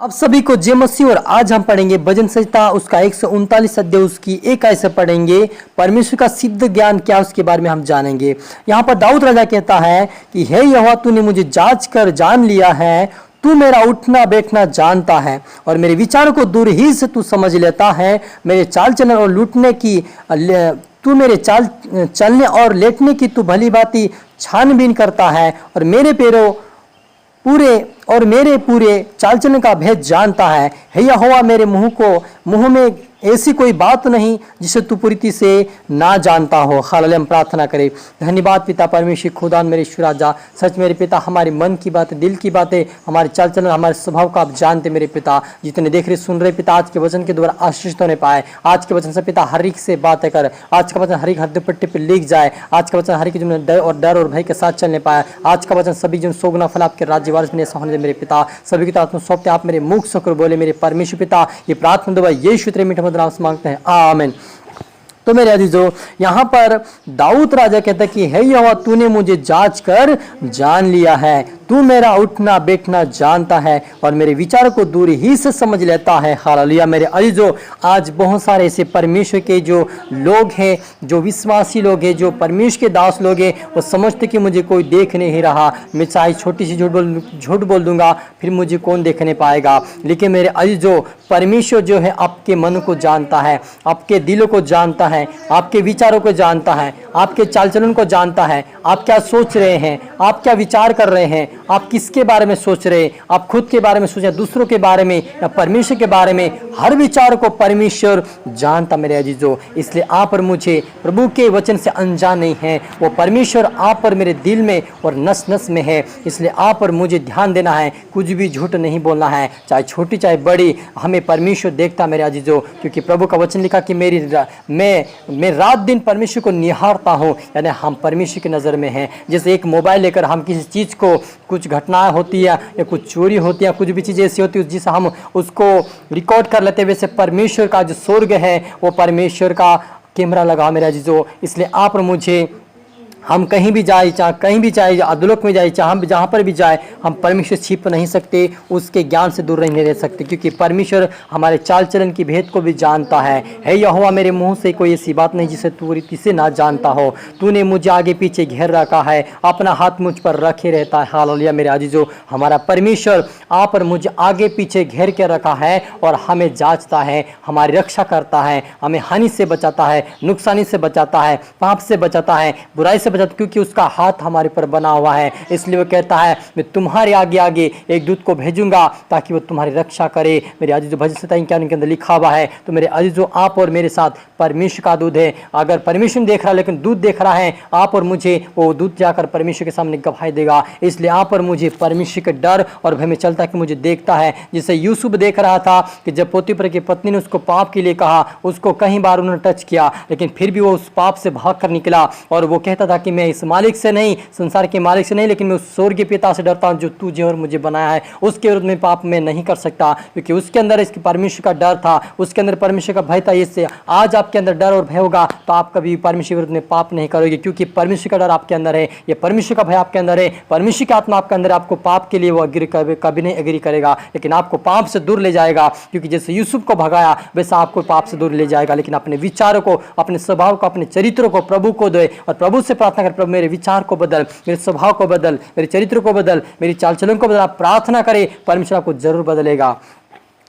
आप सभी को जय मसीह। और आज हम पढ़ेंगे भजन संहिता उसका 139 अध्याय उसकी एक आयत से पढ़ेंगे। परमेश्वर का सिद्ध ज्ञान क्या उसके बारे में हम जानेंगे। यहाँ पर दाऊद राजा कहता है कि हे यहोवा, तूने मुझे जांच कर जान लिया है, तू मेरा उठना बैठना जानता है और मेरे विचारों को दूर ही से तू समझ लेता है। मेरे चाल चलन और लूटने की तू मेरे चाल चलने और लेटने की तू भली भांति छानबीन करता है और मेरे पूरे चाल चलन का भेद जानता है। हे यहोवा, मेरे मुंह में ऐसी कोई बात नहीं जिसे तू पूरी रीति से ना जानता हो। हालेलुया। हम प्रार्थना करें। धन्यवाद पिता परमेश्वर खुदा मेरे ईश्वर राजा, सच मेरे पिता हमारे मन की बातें, दिल की बातें, हमारे चाल चलन, हमारे स्वभाव का आप जानते मेरे पिता। जितने देख रहे सुन रहे पिता, आज के वचन के द्वारा आशीष होने पाए। आज के वचन से पिता हर एक से बातें कर। आज का वचन हर एक हृदय पट्टी पर लिख जाए। आज का वचन हर एक जीवन डर और भय के साथ चलने पाए। आज का वचन सभी जीवन सोगुना फल आपके राज्य वारिस में ऐसा होने दे मेरे पिता। सभी की तरफ सौंपते आप मेरे मुख से बोले मेरे परमेश्वर पिता। ये प्रार्थना दुआ यीशु तेरे मीठे नाम से मांगते हैं, आमीन। तो मेरे अजीजों, यहाँ पर दाऊद राजा कहता है कि हे यहोवा, तूने मुझे जांच कर जान लिया है, तू मेरा उठना बैठना जानता है और मेरे विचारों को दूर ही से समझ लेता है। हालेलुया। मेरे अजीजों, आज बहुत सारे ऐसे परमेश्वर के जो लोग हैं, जो विश्वासी लोग हैं, जो परमेश्वर के दास लोग हैं, वो समझते कि मुझे कोई देख नहीं रहा। मैं चाहे छोटी सी झूठ बोल दूंगा, फिर मुझे कौन देखने पाएगा। लेकिन मेरे अजीजों, परमेश्वर जो है आपके मन को जानता है, आपके दिलों को जानता है, आपके विचारों को जानता है, आपके चाल चलन को जानता है। आप क्या सोच रहे हैं, आप क्या विचार कर रहे हैं, आप किसके बारे में सोच रहे हैं, आप खुद के बारे में सोचें, दूसरों के बारे में या परमेश्वर के बारे में, हर विचार को परमेश्वर जानता मेरे अजीजों। इसलिए आप और मुझे प्रभु के वचन से अनजान नहीं है। वो परमेश्वर आप पर मेरे दिल में और नस नस में है। इसलिए आप और मुझे ध्यान देना है, कुछ भी झूठ नहीं बोलना है, चाहे छोटी चाहे बड़ी। हमें परमेश्वर देखता मेरे अजीजों, क्योंकि प्रभु का वचन लिखा कि मैं रात दिन परमेश्वर को निहारता हूँ। यानी हम परमेश्वर की नज़र में हैं। जैसे एक मोबाइल लेकर हम किसी चीज़ को, कुछ घटनाएं होती है या कुछ चोरी होती है, कुछ भी चीज़ ऐसी होती है जिसे हम उसको रिकॉर्ड कर लेते हैं, वैसे परमेश्वर का जो स्वर्ग है वो परमेश्वर का कैमरा लगा मेरा अजीजों। इसलिए आप और मुझे, हम कहीं भी जाए, चाहे कहीं भी जाए, अधोलोक में जाए, चाहे हम जहाँ पर भी जाए, हम परमेश्वर छिप नहीं सकते, उसके ज्ञान से दूर नहीं रह सकते, क्योंकि परमेश्वर हमारे चाल चलन की भेद को भी जानता है। हे यहोवा, मेरे मुंह से कोई ऐसी बात नहीं जिसे तू रीति से ना जानता हो। तूने मुझे आगे पीछे घेर रखा है, अपना हाथ मुझ पर रखे रहता है। हालेलुया। मेरे अजीजों, हमारा परमेश्वर आप और मुझे आगे पीछे घेर के रखा है और हमें जांचता है, हमारी रक्षा करता है, हमें हानि से बचाता है, नुकसानी से बचाता है, पाप से बचाता है, बुराई से बचाता, क्योंकि उसका हाथ हमारे पर बना हुआ है। इसलिए वो कहता है, मैं तुम्हारे आगे आगे एक दूत को भेजूंगा ताकि वो तुम्हारी रक्षा करे। मेरे अजीजों, भजन संहिता क्या उनके अंदर लिखा हुआ है। तो मेरे अजीजों, आप और मेरे साथ परमेश्वर का दूत है। अगर परमेश्वर देख रहा है लेकिन दूत देख रहा है, आप और मुझे वो दूत जाकर परमेश्वर के सामने गवाही देगा। इसलिए आप और मुझे परमेश्वर के डर और भय में चलता है कि मुझे देखता है। जैसे यूसुफ देख रहा था कि जब पोतीफर की पत्नी ने उसको पाप के लिए कहा, उसको कई बार उन्होंने टच किया, लेकिन फिर भी वो उस पाप से भाग कर निकला और वो कहता था कि मैं इस मालिक से नहीं, संसार के मालिक से नहीं, लेकिन मैं उस स्वर्गीय पिता से डरता हूं जो तुझे और मुझे बनाया है। उसके विरुद्ध में पाप में नहीं कर सकता, क्योंकि उसके अंदर इसके परमेश्वर का डर था, उसके अंदर परमेश्वर का भय था। इससे आज आपके अंदर डर और भय होगा तो आप कभी परमेश्वर विरुद्ध में पाप नहीं करोगे, क्योंकि परमेश्वर का डर आपके अंदर है, ये परमेश्वर का भय आपके अंदर है, परमेश्वर की आत्मा आपके अंदर। आपको पाप के लिए वो कभी नहीं एग्री करेगा, लेकिन आपको पाप से दूर ले जाएगा। क्योंकि जैसे यूसुफ को भगाया, वैसा आपको पाप से दूर ले जाएगा। लेकिन अपने विचारों को, अपने स्वभाव को, अपने चरित्रों को प्रभु को दे और प्रभु से प्रार्थना कर, प्रभु मेरे विचार को बदल, मेरे स्वभाव को बदल, मेरे चरित्र को बदल, मेरी चाल चलन को बदल। आप प्रार्थना करें, परमेश्वर आपको जरूर बदलेगा।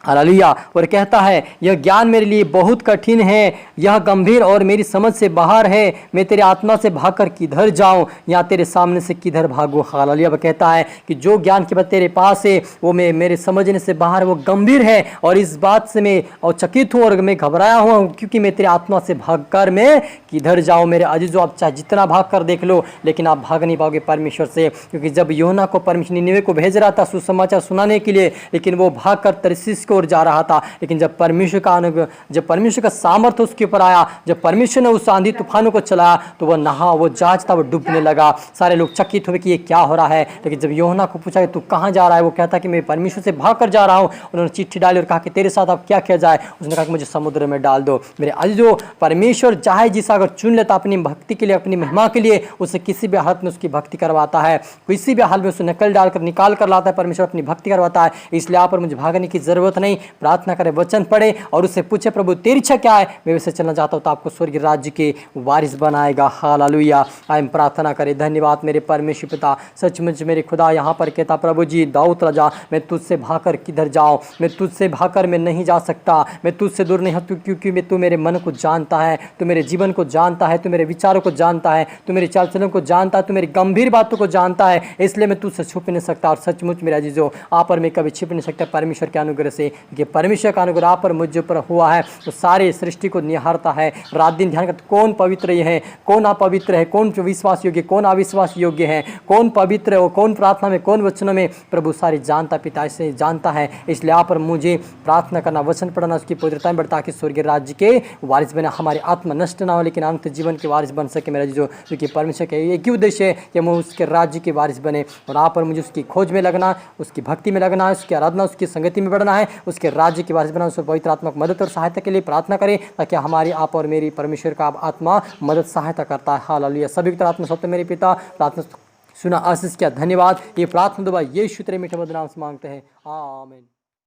हालेलुया। और कहता है, यह ज्ञान मेरे लिए बहुत कठिन है, यह गंभीर और मेरी समझ से बाहर है। मैं तेरे आत्मा से भागकर किधर जाऊं, या तेरे सामने से किधर भागूं। हालेलुया। वह कहता है कि जो ज्ञान के बाद तेरे पास है वो मेरे समझने से बाहर, वो गंभीर है और इस बात से मैं चकित हूँ और मैं घबराया हुआ हूँ, क्योंकि मैं तेरे आत्मा से भागकर मैं किधर जाऊँ। मेरे अजीजों, आप चाहे जितना भाग कर देख लो, लेकिन आप भाग नहीं पाओगे परमेश्वर से। क्योंकि जब योना को परमेश्वर निनवे को भेज रहा था सुसमाचार सुनाने के लिए, लेकिन वो भाग कर तरसीस की ओर जा रहा था, लेकिन जब परमेश्वर का सामर्थ्य उसके ऊपर आया, जब परमेश्वर ने उस आंधी तूफानों को चलाया, तो वह नहा, वो जहाज था वो डूबने लगा। सारे लोग चकित हुए कि ये क्या हो रहा है। लेकिन जब यूहन्ना को पूछा कि तू कहाँ जा रहा है, वो कहता कि मैं परमेश्वर से भाग कर जा रहा हूँ। उन्होंने चिट्ठी डाली और कहा कि तेरे साथ अब क्या किया जाए। उसने कहा कि मुझे समुद्र में डाल दो। मेरे अजीजों, परमेश्वर चाहे जिसे अगर चुन लेता अपनी भक्ति के लिए, अपनी महिमा के लिए, उसे किसी भी हालत में उसकी भक्ति करवाता है, किसी भी हाल में उसे निकाल कर लाता है। परमेश्वर अपनी भक्ति करवाता है। इसलिए यहाँ पर मुझे भागने की जरूरत नहीं। प्रार्थना करें, वचन पढ़े और उससे पूछे प्रभु तेरी इच्छा क्या है, मैं वैसे चलना चाहता हूँ, तो आपको स्वर्गीय राज्य के वारिस बनाएगा। हालेलुया। आइए प्रार्थना करें। धन्यवाद मेरे परमेश्वर पिता, सचमुच मेरे खुदा यहाँ पर कहता प्रभु जी, दाऊद राजा, मैं तुझसे भागकर किधर जाऊँ, मैं तुझसे भागकर मैं नहीं जा सकता, मैं तुझसे दूर नहीं हूँ, क्योंकि तू मेरे मन को जानता है, तू मेरे जीवन को जानता है, तू मेरे विचारों को जानता है, तू मेरे चाल चलन को जानता है, तू मेरी गंभीर बातों को जानता है। इसलिए मैं तुझसे छुप नहीं सकता। और सचमुच मेरा अजीजों, आप पर मैं कभी छिप नहीं सकता परमेश्वर के अनुग्रह से, क्योंकि परमेश्वर का अनुग्रह आप पर मुझ ऊपर हुआ है, तो सारे सृष्टि को निहारता है। रात दिन ध्यान करता कौन पवित्र है, कौन अपवित्र है, कौन विश्वास योग्य, कौन अविश्वास योग्य है, कौन पवित्र है, कौन प्रार्थना में, कौन वचनों में, प्रभु सारे जानता, पिता से जानता है। इसलिए आप पर मुझे प्रार्थना करना, वचन पढ़ना, उसकी पवित्रता में बढ़ता कि स्वर्गीय राज्य के वारिस बने, हमारी आत्मा नष्ट ना हो लेकिन अनंत जीवन के वारिस बन सके। मेरा जो, क्योंकि परमेश्वर का एक ही उद्देश्य है कि हम उसके राज्य के वारिस बने। और आप पर मुझे उसकी खोज में लगना, उसकी भक्ति में लगना है, उसकी आराधना, उसकी संगति में बढ़ना है, उसके राज्य के वारिस बना। उसको पवित्र आत्मा की मदद और सहायता के लिए प्रार्थना करें, ताकि हमारी आप और मेरी परमेश्वर का आत्मा मदद सहायता करता है। हालेलुया। सभी की आत्मा सत्य मेरे पिता, प्रार्थना सुना, आशीष किया, धन्यवाद। ये प्रार्थना दुआ यीशु तेरे मीठे मधुर नाम से मांगते हैं, आमीन।